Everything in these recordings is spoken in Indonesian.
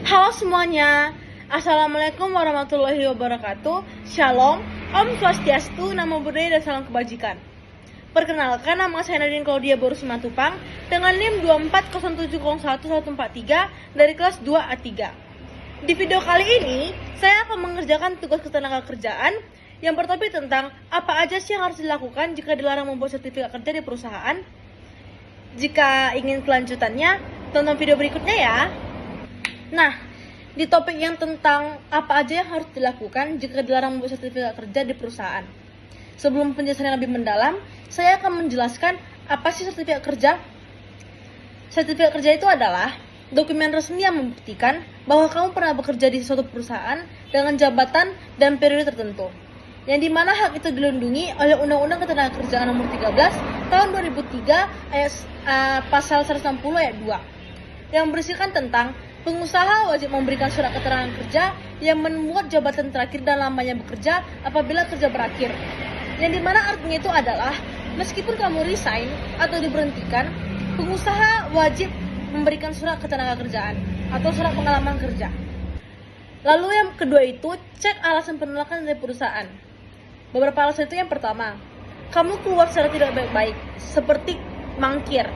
Halo semuanya, Assalamualaikum warahmatullahi wabarakatuh. Shalom, Om Swastiastu, Namo Buddhaya dan salam kebajikan. Perkenalkan, nama saya Nadine Claudia Boru Simatupang dengan NIM 240701143 dari kelas 2A3. Di video kali ini, saya akan mengerjakan tugas ketenagakerjaan yang bertopik tentang apa aja sih yang harus dilakukan jika dilarang membuat sertifikat kerja di perusahaan. Jika ingin kelanjutannya, tonton video berikutnya ya. Nah, di topik yang tentang apa aja yang harus dilakukan jika dilarang membuat sertifikat kerja di perusahaan. Sebelum penjelasan yang lebih mendalam, saya akan menjelaskan apa sih sertifikat kerja. Sertifikat kerja itu adalah dokumen resmi yang membuktikan bahwa kamu pernah bekerja di suatu perusahaan dengan jabatan dan periode tertentu, yang dimana hak itu dilindungi oleh Undang-Undang Ketenagakerjaan Nomor 13 Tahun 2003 Pasal 160 ayat 2 yang berisikan tentang pengusaha wajib memberikan surat keterangan kerja yang memuat jabatan terakhir dan lamanya bekerja apabila kerja berakhir. Yang dimana artinya itu adalah meskipun kamu resign atau diberhentikan, pengusaha wajib memberikan surat ketenagakerjaan atau surat pengalaman kerja. Lalu yang kedua itu cek alasan penolakan dari perusahaan. Beberapa alasan itu yang pertama, kamu keluar secara tidak baik-baik seperti mangkir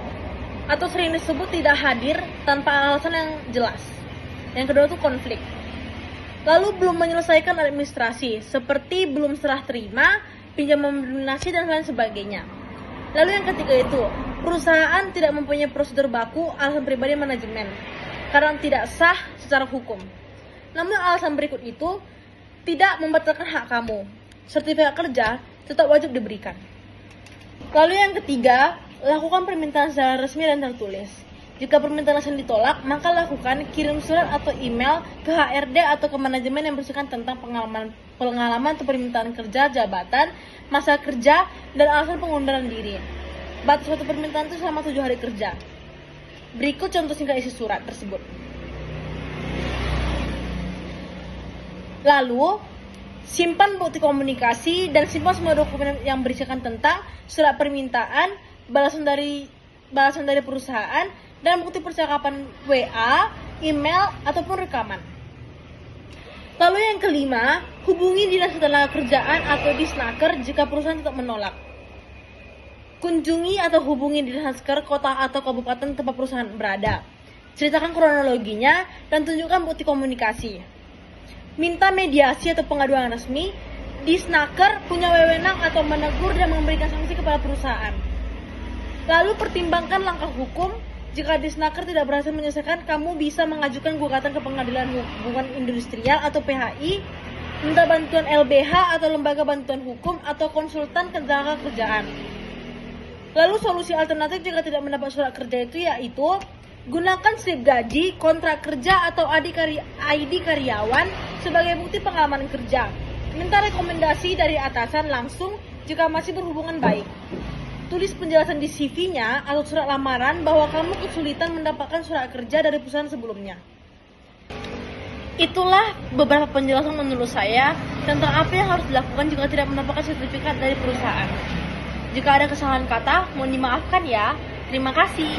atau sering disebut tidak hadir tanpa alasan yang jelas. Yang kedua itu konflik. Lalu belum menyelesaikan administrasi, seperti belum serah terima, pinjaman lunasi dan lain sebagainya. Lalu yang ketiga itu, perusahaan tidak mempunyai prosedur baku alasan pribadi manajemen, karena tidak sah secara hukum. Namun alasan berikut itu tidak membatalkan hak kamu. Sertifikat kerja tetap wajib diberikan. Lalu yang ketiga, lakukan permintaan secara resmi dan tertulis. Jika permintaan tersebut ditolak, maka lakukan kirim surat atau email ke HRD atau ke manajemen yang berisikan tentang pengalaman atau permintaan kerja, jabatan, masa kerja, dan alasan pengunduran diri. Batas suatu permintaan itu selama 7 hari kerja. Berikut contoh singkat isi surat tersebut. Lalu, simpan bukti komunikasi dan simpan semua dokumen yang berisikan tentang surat permintaan, balasan dari perusahaan, dan bukti percakapan WA, email, ataupun rekaman. Lalu yang kelima, hubungi Dinas Ketenagakerjaan atau Disnaker jika perusahaan tetap menolak. Kunjungi atau hubungi Disnaker kota atau kabupaten tempat perusahaan berada. Ceritakan kronologinya dan tunjukkan bukti komunikasi. Minta mediasi atau pengaduan resmi. Disnaker punya wewenang atau menegur dan memberikan sanksi kepada perusahaan. Lalu pertimbangkan langkah hukum. Jika Disnaker tidak berhasil menyelesaikan, kamu bisa mengajukan gugatan ke Pengadilan Hubungan Industrial atau PHI, minta bantuan LBH atau Lembaga Bantuan Hukum atau konsultan ketenagakerjaan. Lalu solusi alternatif jika tidak mendapat surat kerja itu yaitu gunakan slip gaji, kontrak kerja atau ID karyawan sebagai bukti pengalaman kerja. Minta rekomendasi dari atasan langsung jika masih berhubungan baik. Tulis penjelasan di CV-nya atau surat lamaran bahwa kamu kesulitan mendapatkan surat kerja dari perusahaan sebelumnya. Itulah beberapa penjelasan menurut saya tentang apa yang harus dilakukan jika tidak mendapatkan sertifikat dari perusahaan. Jika ada kesalahan kata, mohon dimaafkan ya. Terima kasih.